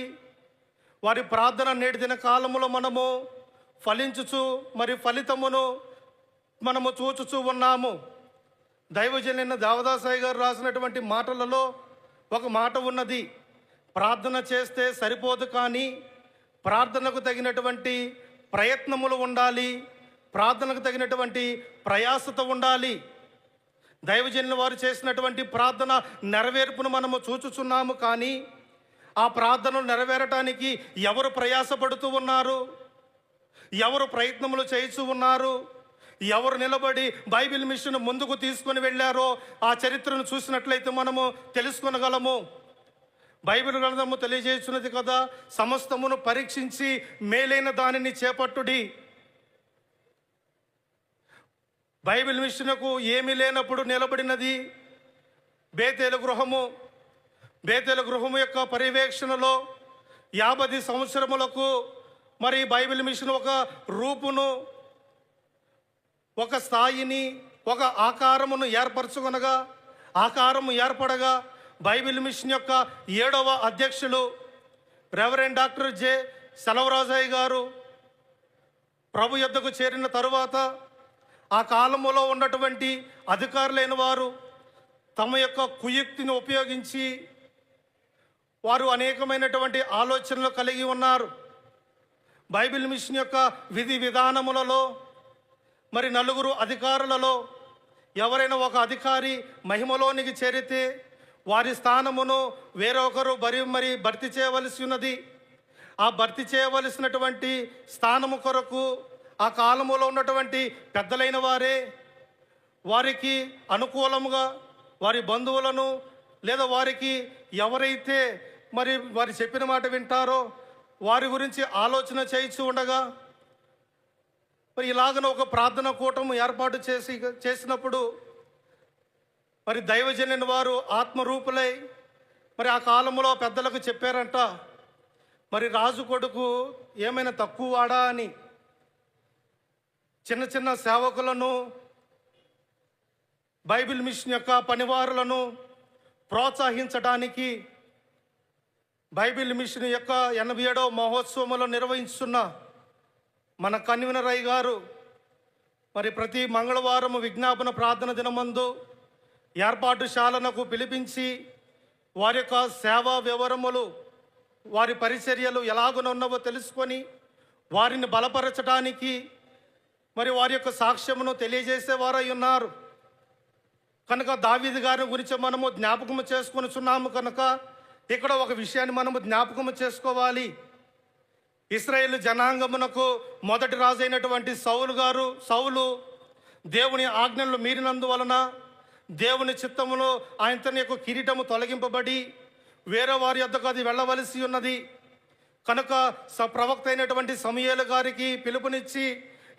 వారి ప్రార్థన నేటి దిన కాలములో మనము ఫలించుచు ఫలితమును మనము చూచుచూ ఉన్నాము. దైవజనులైన దేవదాసయ్య గారు రాసినటువంటి మాటలలో ఒక మాట ఉన్నది, ప్రార్థన చేస్తే సరిపోదు, కానీ ప్రార్థనకు తగినటువంటి ప్రయత్నములు ఉండాలి, ప్రార్థనకు తగినటువంటి ప్రయాసత ఉండాలి. దైవజనుల వారు చేసినటువంటి ప్రార్థన నెరవేర్పును మనము చూచుచున్నాము, కానీ ఆ ప్రార్థనలు నెరవేరటానికి ఎవరు ప్రయాసపడుతూ ఉన్నారు, ఎవరు ప్రయత్నములు చేస్తూ ఉన్నారు, ఎవరు నిలబడి బైబిల్ మిషన్ ముందుకు తీసుకొని వెళ్ళారో ఆ చరిత్రను చూసినట్లయితే మనము తెలుసుకొనగలము. బైబిల్ గ్రంథము తెలియజేస్తున్నది కదా, సమస్తమును పరీక్షించి మేలైన దానిని చేపట్టుడి. బైబిల్ మిషన్కు ఏమీ లేనప్పుడు నిలబడినది బేతేలు గృహము. బేతేలు గృహము యొక్క పర్యవేక్షణలో 50 సంవత్సరములకు బైబిల్ మిషన్ ఒక రూపును, ఒక స్థాయిని, ఒక ఆకారమును ఏర్పరచుకొనగా, ఆకారము ఏర్పడగా బైబిల్ మిషన్ యొక్క 7వ అధ్యక్షులు రెవరెండ్ డాక్టర్ జె సెలవరాజయ్య గారు ప్రభు యొద్దకు చేరిన తరువాత ఆ కాలములో ఉన్నటువంటి అధికారులైన వారు తమ యొక్క కుయుక్తిని ఉపయోగించి వారు అనేకమైనటువంటి ఆలోచనలు కలిగి ఉన్నారు. బైబిల్ మిషన్ యొక్క విధి విధానములలో నలుగురు అధికారులలో ఎవరైనా ఒక అధికారి మహిమలోనికి చేరితే వారి స్థానమును వేరొకరు భర్తీ చేయవలసి ఉన్నది. ఆ భర్తీ చేయవలసినటువంటి స్థానము కొరకు ఆ కాలములో ఉన్నటువంటి పెద్దలైన వారే వారికి అనుకూలముగా వారి బంధువులను లేదా వారికి ఎవరైతే వారి చెప్పిన మాట వింటారో వారి గురించి ఆలోచన చేయించి ఉండగా ఇలాగన ఒక ప్రార్థన కూటము ఏర్పాటు చేసినప్పుడు దైవజనులైన వారు ఆత్మరూపులై ఆ కాలంలో పెద్దలకు చెప్పారంట, రాజు కొడుకు ఏమైనా తక్కువ వాడా అని. చిన్న చిన్న సేవకులను, బైబిల్ మిషన్ యొక్క పనివారులను ప్రోత్సహించడానికి బైబిల్ మిషన్ యొక్క 87వ మహోత్సవంలో నిర్వహిస్తున్న మన కన్వీనర్ అయ్య గారు ప్రతి మంగళవారం విజ్ఞాపన ప్రార్థన దినమందు ఏర్పాటుశాలకు పిలిపించి వారి యొక్క సేవా వివరములు, వారి పరిచర్యలు ఎలాగునున్నవో తెలుసుకొని వారిని బలపరచడానికి వారి యొక్క సాక్ష్యమును తెలియజేసేవారై ఉన్నారు. కనుక దావీదు గారి గురించి మనము జ్ఞాపకము చేసుకొనిచున్నాము కనుక ఇక్కడ ఒక విషయాన్ని మనము జ్ఞాపకము చేసుకోవాలి. ఇశ్రాయేలు జనాంగమునకు మొదటి రాజు అయినటువంటి సౌలు దేవుని ఆజ్ఞలు మీరినందువలన దేవుని చిత్తములో ఆయన తన యొక్క కిరీటము తొలగింపబడి వేరే వారి యొద్దకు అది వెళ్ళవలసి ఉన్నది. కనుక ప్రవక్త అయినటువంటి సమూయేలు గారికి పిలుపునిచ్చి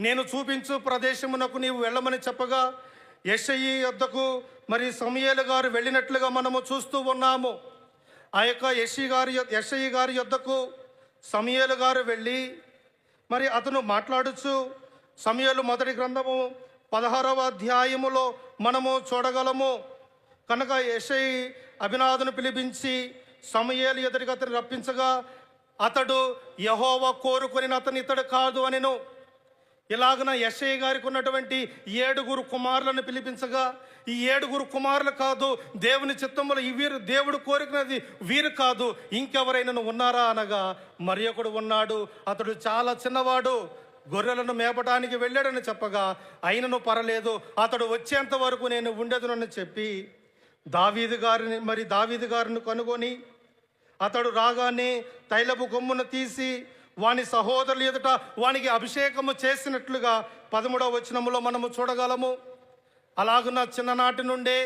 నేను చూపించు ప్రదేశమునకు నీవు వెళ్ళమని చెప్పగా యెషయి యొద్దకు సమూయేలు గారు వెళ్ళినట్లుగా మనము చూస్తూ ఉన్నాము. ఆ యొక్క యెషయి గారి యొద్దకు సమూయేలు గారు వెళ్ళి అతను మాట్లాడుచు సమూయేలు మొదటి గ్రంథము 16వ అధ్యాయములో మనము చూడగలము. కనుక యెషయి అబీనాదాబును పిలిపించి సమూయేలు ఎదుటికి అతను రప్పించగా, అతడు యెహోవా కోరుకొని అతను ఇతడు కాదు అనెను. ఇలాగన యెషయి గారికి ఉన్నటువంటి 7 కుమారులను పిలిపించగా, ఈ 7 కుమారులు కాదు, దేవుని చిత్తములో ఈ వీరు, దేవుడు కోరినది వీరు కాదు, ఇంకెవరైనా ఉన్నారా అనగా మరి ఒకడు ఉన్నాడు, అతడు చాలా చిన్నవాడు, గొర్రెలను మేపటానికి వెళ్ళాడని చెప్పగా, అయినను పర్లేదు, అతడు వచ్చేంత వరకు నేను ఉండేదనని చెప్పి దావీదు గారిని కనుగొని, అతడు రాగానే తైలపు కొమ్మును తీసి వాని సహోదరులు ఎదుట వానికి అభిషేకము చేసినట్లుగా 13వ వచనములో మనము చూడగలము. అలాగున్న చిన్ననాటి నుండే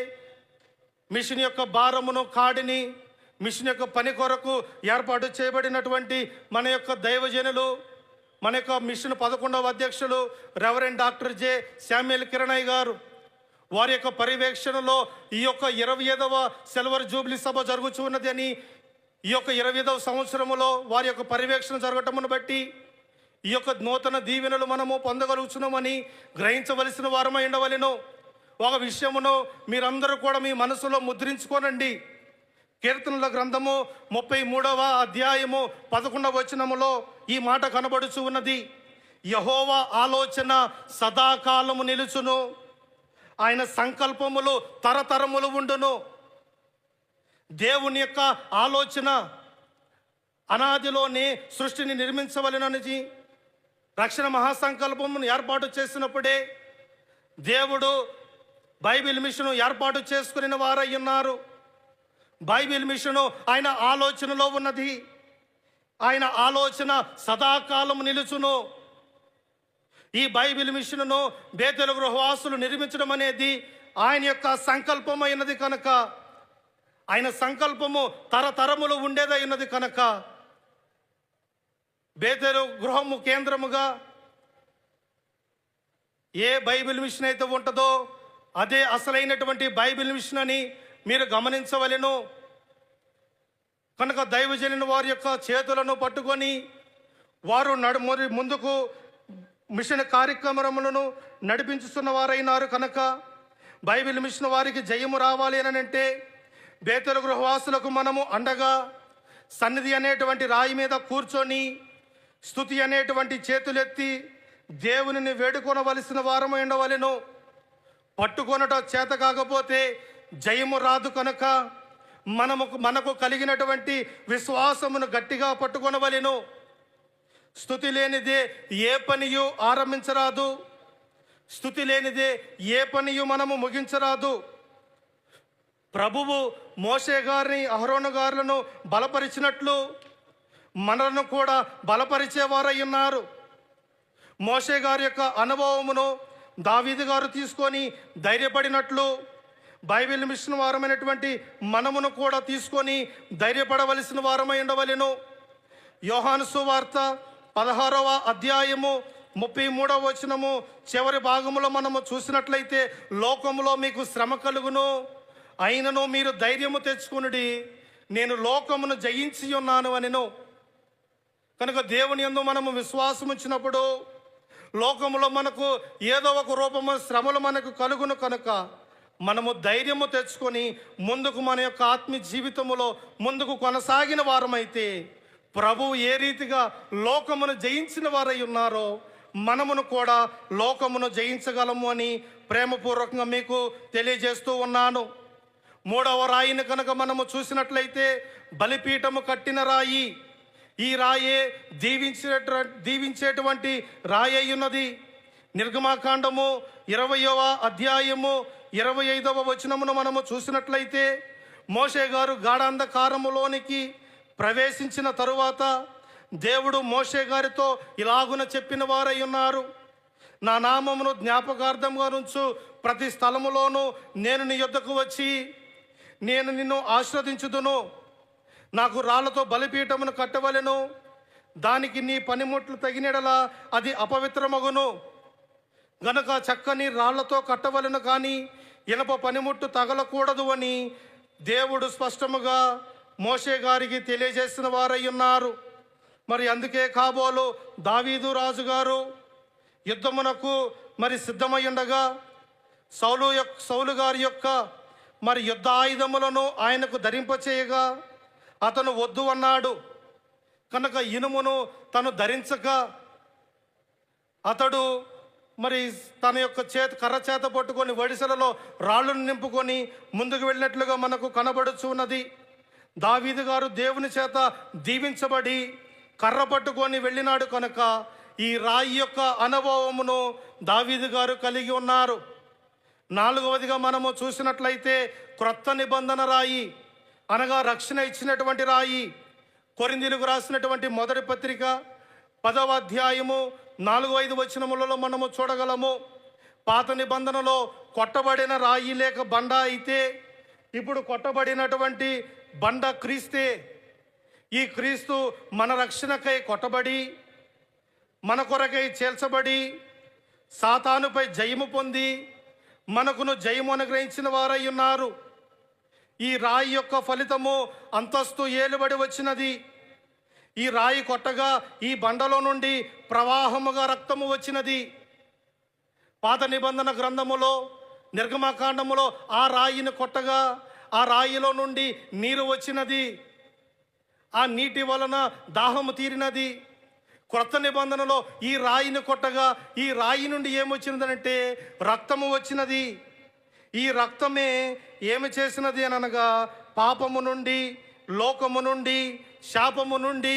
మిషన్ యొక్క భారమును, కాడిని, మిషన్ యొక్క పని కొరకు ఏర్పాటు చేయబడినటువంటి మన యొక్క దైవజనులు, మన యొక్క మిషన్ 11వ అధ్యక్షులు రెవరెండ్ డాక్టర్ జె శామ్యూల్ కిరణయ్య గారు, వారి యొక్క పర్యవేక్షణలో ఈ యొక్క 25వ సిల్వర్ జూబ్లీ సభ జరుగుతున్నది అని, ఈ యొక్క 25వ సంవత్సరములో వారి యొక్క పర్యవేక్షణ జరగటమును బట్టి ఈ యొక్క నూతన దీవెనలు మనము పొందగలుగుతున్నామని గ్రహించవలసిన వారమై ఉండవలెను. ఒక విషయమును మీరందరూ కూడా మీ మనసులో ముద్రించుకోనండి. కీర్తనల గ్రంథము 33వ అధ్యాయము 11వ వచనములో ఈ మాట కనబడుచు ఉన్నది. యెహోవా ఆలోచన సదాకాలము నిలుచును, ఆయన సంకల్పములు తరతరములు ఉండును. దేవుని యొక్క ఆలోచన అనాదిలోనే సృష్టిని నిర్మించవలెనని రక్షణ మహాసంకల్పమును ఏర్పాటు చేసినప్పుడే దేవుడు బైబిల్ మిషను ఏర్పాటు చేసుకుని వారై ఉన్నారు. బైబిల్ మిషను ఆయన ఆలోచనలో ఉన్నది. ఆయన ఆలోచన సదాకాలం నిలుచును. ఈ బైబిల్ మిషన్ను బేతేలు గృహవాసులు నిర్మించడం అనేది ఆయన యొక్క సంకల్పమైనది కనుక, ఆయన సంకల్పము తరతరములు ఉండేదై ఉన్నది కనుక, బేతేలు గృహము కేంద్రముగా ఏ బైబిల్ మిషన్ అయితే ఉంటుందో అదే అసలైనటువంటి బైబిల్ మిషన్ అని మీరు గమనించవలెను. కనుక దైవజనుని వారి యొక్క చేతులను పట్టుకొని వారు ముందుకు మిషన్ కార్యక్రమములను నడిపించుతున్న వారైనారు కనుక, బైబిల్ మిషన్ వారికి జయము రావాలి అని అంటే బేతేలు గృహవాసులకు మనము అండగా సన్నిధి అనేటువంటి రాయి మీద కూర్చొని స్తుతి అనేటువంటి చేతులెత్తి దేవునిని వేడుకొనవలసిన వారమై ఉండవలెను. పట్టుకొనట చేత కాకపోతే జయము రాదు కనుక మనకు కలిగినటువంటి విశ్వాసమును గట్టిగా పట్టుకొనవలెను. స్తుతి లేనిదే ఏ పనియు ఆరంభించరాదు, స్తుతి లేనిదే ఏ పనియు మనము ముగించరాదు. ప్రభువు మోషే గారిని, అహరోను గారులను బలపరిచినట్లు మనలను కూడా బలపరిచేవారై ఉన్నారు. మోషే గారి యొక్క అనుభవమును దావీదు గారు తీసుకొని ధైర్యపడినట్లు బైబిల్ మిషన్ వారమైనటువంటి మనమును కూడా తీసుకొని ధైర్యపడవలసిన వారమై ఉండవలెను. యోహాను సువార్త 16వ అధ్యాయము 33వ వచనము చివరి భాగములో మనము చూసినట్లయితే, లోకములో మీకు శ్రమ కలుగును, అయినను మీరు ధైర్యము తెచ్చుకునుడి, నేను లోకమును జయించి ఉన్నాను అనెను. కనుక దేవుని యందు మనము విశ్వాసం ఉంచినప్పుడు లోకములో మనకు ఏదో ఒక రూపము శ్రమలు మనకు కలుగును కనుక మనము ధైర్యము తెచ్చుకొని ముందుకు మన యొక్క ఆత్మీయ జీవితములో ముందుకు కొనసాగిన వారమైతే, ప్రభువు ఏ రీతిగా లోకమును జయించిన వారై ఉన్నారో మనమును కూడా లోకమును జయించగలము అని ప్రేమపూర్వకంగా మీకు తెలియజేస్తూ ఉన్నాను. 3వ రాయిని కనుక మనము చూసినట్లయితే బలిపీఠము కట్టిన రాయి. ఈ రాయే దీవించేటువంటి రాయి అయి ఉన్నది. నిర్గమాకాండము 20వ అధ్యాయము 25వ వచనమును మనము చూసినట్లయితే, మోషే గారు గాఢాంధకారములోనికి ప్రవేశించిన తరువాత దేవుడు మోషే గారితో ఇలాగున చెప్పిన వారై ఉన్నారు, నా నామమును జ్ఞాపకార్థంగా నుంచు ప్రతి స్థలములోనూ నేను నీ యొద్దకు వచ్చి నేను నిన్ను ఆశీర్వదించుదును. నాకు రాళ్లతో బలిపీఠమును కట్టవలెను, దానికి నీ పనిముట్లు తగినెడలా అది అపవిత్రమగును గనక చక్కని రాళ్లతో కట్టవలెను, కానీ ఇనప పనిముట్టు తగలకూడదు అని దేవుడు స్పష్టముగా మోషే గారికి తెలియజేసిన వారై ఉన్నారు. మరి అందుకే కాబోలు దావీదు రాజు గారు యుద్ధమునకు మరి సిద్ధమై ఉండగా సౌలు గారి యొక్క మరి యుద్ధ ఆయుధములను ఆయనకు ధరింపచేయగా అతను వద్దు అన్నాడు. కనుక ఇనుమును తను ధరించక అతడు మరి తన యొక్క కర్ర చేత పట్టుకొని వడిసెలలో రాళ్ళను నింపుకొని ముందుకు వెళ్ళినట్లుగా మనకు కనబడుచున్నది. దావీదు గారు దేవుని చేత దీవించబడి కర్ర పట్టుకొని వెళ్ళినాడు కనుక ఈ రాయి యొక్క అనుభవమును దావీదు గారు కలిగి ఉన్నారు. నాలుగవదిగా మనము చూసినట్లయితే క్రొత్త నిబంధన రాయి అనగా రక్షణ ఇచ్చినటువంటి రాయి. కొరింథీయులకు రాసినటువంటి మొదటి పత్రిక 10వ అధ్యాయము 4-5 వచనములలో మనము చూడగలము. పాత నిబంధనలో కొట్టబడిన రాయి లేక బండ అయితే, ఇప్పుడు కొట్టబడినటువంటి బండ క్రీస్తే. ఈ క్రీస్తు మన రక్షణకై కొట్టబడి మన కొరకై చేల్చబడి సాతానుపై జయము పొంది మనకును జయము అనుగ్రహించిన వారై ఉన్నారు. ఈ రాయి యొక్క ఫలితము అంతస్తు ఏలుబడి వచ్చినది. ఈ రాయి కొట్టగా ఈ బండలో నుండి ప్రవాహముగా రక్తము వచ్చినది. పాత నిబంధన గ్రంథములో నిర్గమకాండములో ఆ రాయిని కొట్టగా ఆ రాయిలో నుండి నీరు వచ్చినది. ఆ నీటి వలన దాహము తీరినది. క్రొత్త నిబంధనలో ఈ రాయిని కొట్టగా ఈ రాయి నుండి ఏమొచ్చినదంటే రక్తము వచ్చినది. ఈ రక్తమే ఏమి చేసినది అని అనగా పాపము నుండి, లోకము నుండి, శాపము నుండి,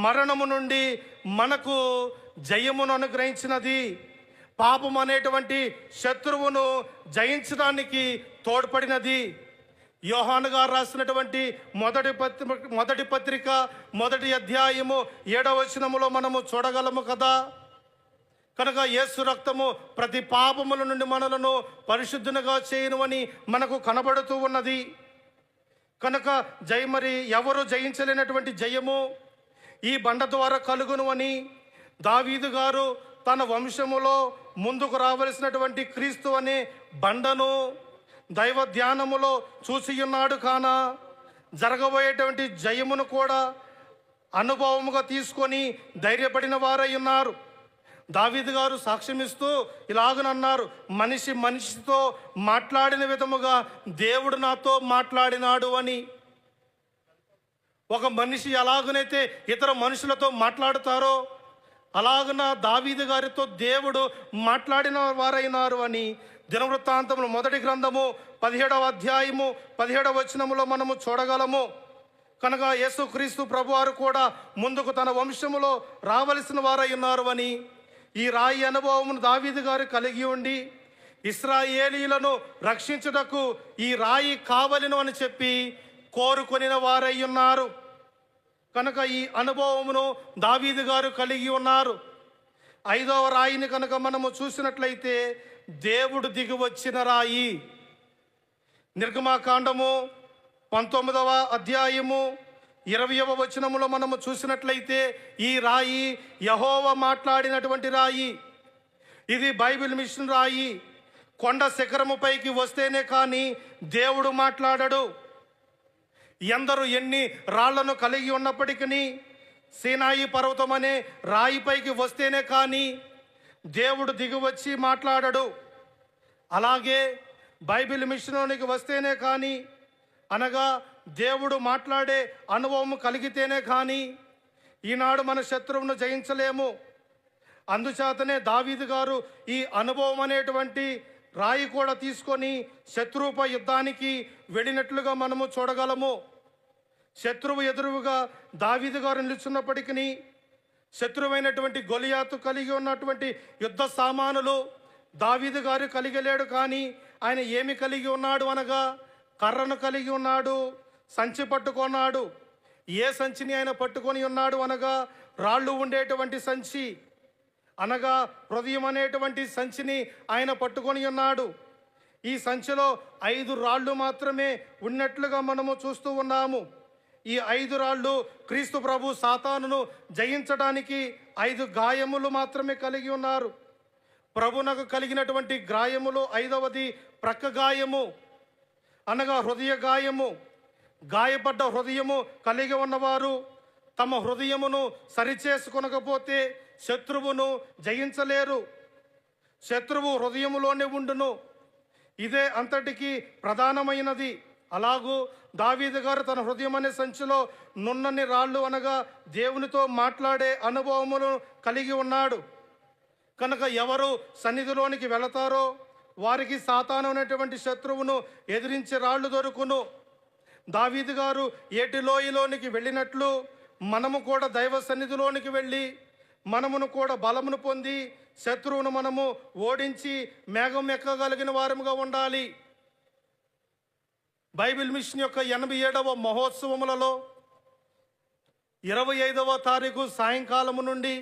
మరణము నుండి మనకు జయమును అనుగ్రహించినది. పాపం అనేటువంటి శత్రువును జయించడానికి తోడ్పడినది. యోహాను గారు రాసినటువంటి మొదటి పత్రిక 1వ అధ్యాయము 7వ వచనములో మనము చూడగలము కదా. కనుక యేసు రక్తము ప్రతి పాపముల నుండి మనలను పరిశుద్ధునిగా చేయను అని మనకు కనబడుతూ ఉన్నది. కనుక మరి ఎవరు జయించలేనటువంటి జయము ఈ బండ ద్వారా కలుగును అని దావీదు గారు తన వంశములో ముందుకు రావలసినటువంటి క్రీస్తు అనే బండను దైవ ధ్యానములో చూసి ఉన్నాడు. కాన జరగబోయేటువంటి జయమును కూడా అనుభవముగా తీసుకొని ధైర్యపడిన వారై ఉన్నారు. దావీదు గారు సాక్ష్యమిస్తూ ఇలాగనన్నారు, మనిషి మనిషితో మాట్లాడిన విధముగా దేవుడు నాతో మాట్లాడినాడు అని. ఒక మనిషి ఎలాగనైతే ఇతర మనుషులతో మాట్లాడుతారో అలాగన దావీదు గారితో దేవుడు మాట్లాడిన వారైనారు అని దినవృత్తాంతములు 1వ గ్రంథము 17వ అధ్యాయము 17వ వచనములో మనము చూడగలము. కనుక యేసుక్రీస్తు ప్రభువారు కూడా ముందుకు తన వంశములో రావలసిన వారై ఉన్నారు అని ఈ రాయి అనుభవమును దావీదు గారు కలిగి ఉండి ఇశ్రాయేలీలను రక్షించుటకు ఈ రాయి కావలెను అని చెప్పి కోరుకొనిన వారై ఉన్నారు. కనుక ఈ అనుభవమును దావీదు గారు కలిగి ఉన్నారు. 5వ రాయిని కనుక మనము చూసినట్లయితే దేవుడు దిగి వచ్చిన రాయి. నిర్గమకాండము 19వ అధ్యాయము 20వ వచనములో మనము చూసినట్లయితే ఈ రాయి యెహోవా మాట్లాడినటువంటి రాయి. ఇది బైబిల్ మిషన్ రాయి. కొండ శిఖరము పైకి వస్తేనే కానీ దేవుడు మాట్లాడడు. ఎందరు ఎన్ని రాళ్లను కలిగి ఉన్నప్పటికీ సీనాయి పర్వతం అనే రాయిపైకి వస్తేనే కానీ దేవుడు దిగివచ్చి మాట్లాడడు. అలాగే బైబిల్ మిషన్లోనికి వస్తేనే కానీ అనగా దేవుడు మాట్లాడే అనుభవం కలిగితేనే కానీ ఈనాడు మన శత్రువును జయించలేము. అందుచేతనే దావీదు గారు ఈ అనుభవం అనేటువంటి రాయి కూడా తీసుకొని శత్రువుపై యుద్ధానికి వెళ్ళినట్లుగా మనము చూడగలము. శత్రువు ఎదురుగా దావీదు గారు నిలుచున్నప్పటికీ శత్రువైనటువంటి గొలియాతు కలిగి ఉన్నటువంటి యుద్ధ సామానులు దావీదు గారు కలిగలేడు. కానీ ఆయన ఏమి కలిగి ఉన్నాడు అనగా కర్రను కలిగి ఉన్నాడు, సంచి పట్టుకున్నాడు. ఏ సంచిని ఆయన పట్టుకొని ఉన్నాడు అనగా రాళ్ళు ఉండేటువంటి సంచి అనగా హృదయం అనేటువంటి సంచిని ఆయన పట్టుకొని ఉన్నాడు. ఈ సంచిలో 5 రాళ్ళు మాత్రమే ఉన్నట్లుగా మనము చూస్తూ ఉన్నాము. ఈ 5 రాళ్ళు క్రీస్తు ప్రభు సాతానును జయించడానికి 5 గాయములు మాత్రమే కలిగి ఉన్నారు. ప్రభునకు కలిగినటువంటి గాయములు 5వది ప్రక్క గాయము అనగా హృదయ గాయము. గాయపడ్డ హృదయము కలిగి ఉన్నవారు తమ హృదయమును సరిచేసుకొనకపోతే శత్రువును జయించలేరు. శత్రువు హృదయములోనే ఉండును. ఇదే అంతటికి ప్రధానమైనది. అలాగూ దావీదు గారు తన హృదయం అనే సంచిలో నున్నని రాళ్ళు అనగా దేవునితో మాట్లాడే అనుభవమును కలిగి ఉన్నాడు కనుక ఎవరు సన్నిధిలోనికి వెళతారో వారికి సాతాను అనేటువంటి శత్రువును ఎదిరించే రాళ్ళు దొరుకును. దావీదు గారు ఏటి లోయలోనికి వెళ్ళినట్లు మనము కూడా దైవ సన్నిధిలోనికి వెళ్ళి మనమును కూడా బలమును పొంది శత్రువును మనము ఓడించి మేఘం ఎక్కగలిగిన వారముగా ఉండాలి. బైబిల్ మిషన్ యొక్క 87వ మహోత్సవములలో 25వ తారీఖు సాయంకాలము నుండి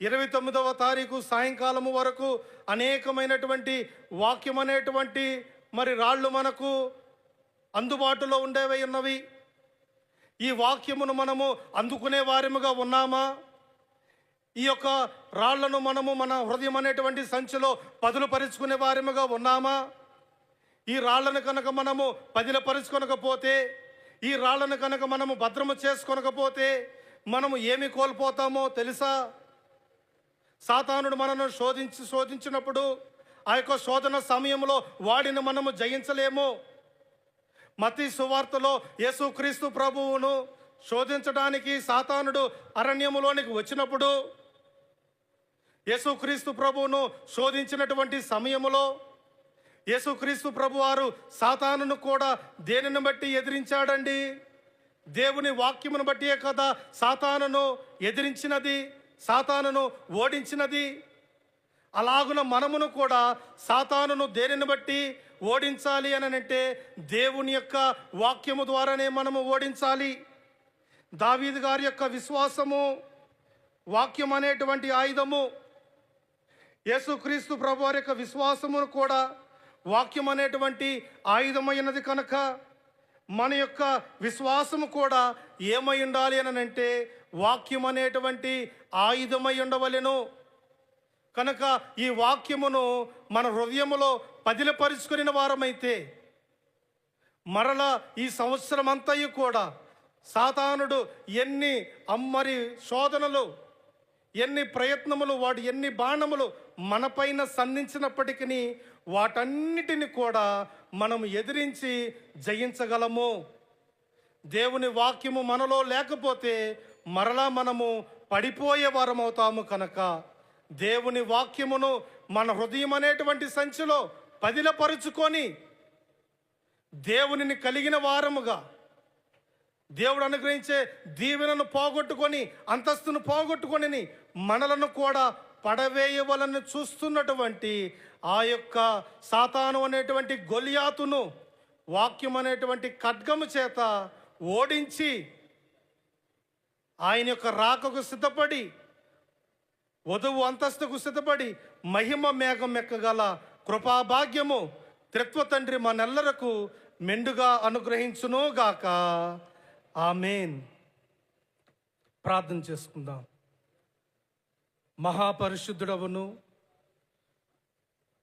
29వ తారీఖు సాయంకాలము వరకు అనేకమైనటువంటి వాక్యం అనేటువంటి మరి రాళ్ళు మనకు అందుబాటులో ఉండేవి ఉన్నవి. ఈ వాక్యమును మనము అందుకునే వారముగా ఉన్నామా? ఈ యొక్క రాళ్లను మనము మన హృదయం అనేటువంటి సంచిలో పదులుపరుచుకునే వారముగా ఉన్నామా? ఈ రాళ్లను కనుక మనము పదిలపరుచుకొనకపోతే, ఈ రాళ్లను కనుక మనము భద్రము చేసుకొనకపోతే మనము ఏమి కోల్పోతామో తెలుసా? సాతానుడు మనను శోధించినప్పుడు ఆ యొక్క శోధన సమయంలో వాడిని మనము జయించలేము. మత్తయి సువార్తలో యేసుక్రీస్తు ప్రభువును శోధించడానికి సాతానుడు అరణ్యములోనికి వచ్చినప్పుడు యేసుక్రీస్తు ప్రభువును శోధించినటువంటి సమయములో యేసుక్రీస్తు ప్రభువారు సాతానును కూడా దేనిని బట్టి ఎదిరించాడండి? దేవుని వాక్యమును బట్టియే కదా సాతానును ఎదిరించినది, సాతానును ఓడించినది. అలాగున మనమును కూడా సాతానును దేనిని బట్టి ఓడించాలి అని అంటే దేవుని యొక్క వాక్యము ద్వారానే మనము ఓడించాలి. దావీదు గారి యొక్క విశ్వాసము వాక్యం అనేటువంటి ఆయుధము, యేసుక్రీస్తు ప్రభు వారి యొక్క విశ్వాసమును కూడా వాక్యం అనేటువంటి ఆయుధమైనది కనుక మన యొక్క విశ్వాసము కూడా ఏమై ఉండాలి అని అంటే వాక్యం అనేటువంటి ఆయుధమై ఉండవలెను. కనుక ఈ వాక్యమును మన హృదయములో పదిలపరుచుకుని వారమైతే మరల ఈ సంవత్సరం అంతయు కూడా సాతానుడు ఎన్ని అమ్మరి శోధనలు, ఎన్ని ప్రయత్నములు, వాడు ఎన్ని బాణములు మనపైన సంధించినప్పటికీ వాటన్నిటిని కూడా మనం ఎదిరించి జయించగలము. దేవుని వాక్యము మనలో లేకపోతే మరలా మనము పడిపోయే వారం అవుతాము. కనుక దేవుని వాక్యమును మన హృదయం అనేటువంటి సంచిలో పదిలపరుచుకొని దేవునిని కలిగిన వారముగా, దేవుడు అనుగ్రహించే దీవెనను పోగొట్టుకొని, అంతస్తును పోగొట్టుకొని మనలను కూడా పడవేయవలని చూస్తున్నటువంటి ఆ యొక్క సాతాను అనేటువంటి గొలియాతును వాక్యం అనేటువంటి ఖడ్గము చేత ఓడించి ఆయన యొక్క రాకకు సిద్ధపడి, వధువు అంతస్తుకు సిద్ధపడి మహిమ మేఘం ఎక్కగల కృపాభాగ్యము త్రిత్వ తండ్రి మనెల్లరకు మెండుగా అనుగ్రహించునుగాక. ఆమేన్. ప్రార్థన చేసుకుందాం. మహాపరిశుద్ధుడవును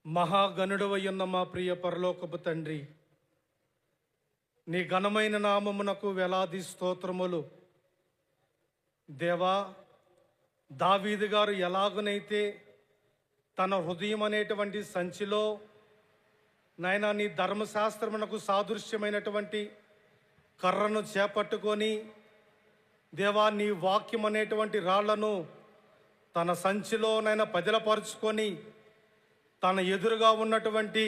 మహాగణుడవయ్యున్న మా ప్రియ పరలోకపు తండ్రి, నీ ఘనమైన నామమునకు వేలాది స్తోత్రములు. దేవా, దావీదు గారు ఎలాగనైతే తన హృదయం అనేటువంటి సంచిలో నాయనా నీ ధర్మశాస్త్రమునకు సాదృశ్యమైనటువంటి కర్రను చేపట్టుకొని దేవా నీ వాక్యం అనేటువంటి రాళ్లను తన సంచిలో నైనా పదిలపరుచుకొని తన ఎదురుగా ఉన్నటువంటి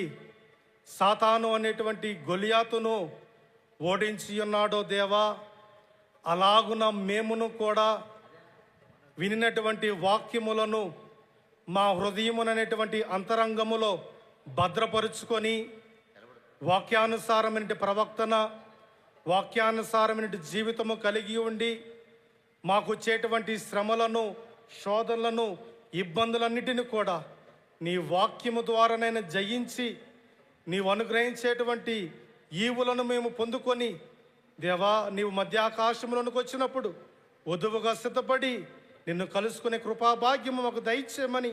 సాతాను అనేటువంటి గొలియాతును ఓడించి ఉన్నాడో దేవా, అలాగున మేమును కూడా వినినటువంటి వాక్యములను మా హృదయముననేటువంటి అంతరంగములో భద్రపరుచుకొని వాక్యానుసారమైన ప్రవర్తన, వాక్యానుసారమైన జీవితము కలిగి ఉండి మాకు వచ్చేటువంటి శ్రమలను, శోధనలను, ఇబ్బందులన్నిటిని కూడా నీ వాక్యము ద్వారానైనా జయించి నీవు అనుగ్రహించేటువంటి ఈవులను మేము పొందుకొని దేవా, నీవు మధ్యాకాశంలోనికి వచ్చినప్పుడు వధువుగా సిద్ధపడి నిన్ను కలుసుకునే కృపాభాగ్యము మాకు దయచేయమని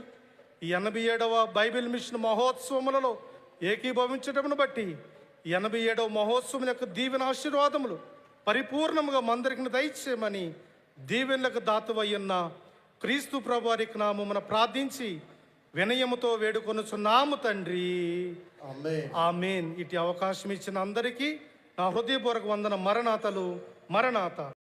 ఈ 87వ బైబిల్ మిషన్ మహోత్సవములలో ఏకీభవించటమును బట్టి 87వ మహోత్సవం యొక్క దీవెన ఆశీర్వాదములు పరిపూర్ణముగా మందరికి దయచేయమని దీవెనలకు దాతవయ్యున్న క్రీస్తు ప్రభు వారికి నామమున ప్రార్థించి వినయముతో వేడుకొనుచున్నాము తండ్రి. ఆమేన్. ఆమేన్. ఇటు అవకాశం ఇచ్చిన అందరికీ నా హృదయపూర్వక వందన. మరణాతలు. మరణాత.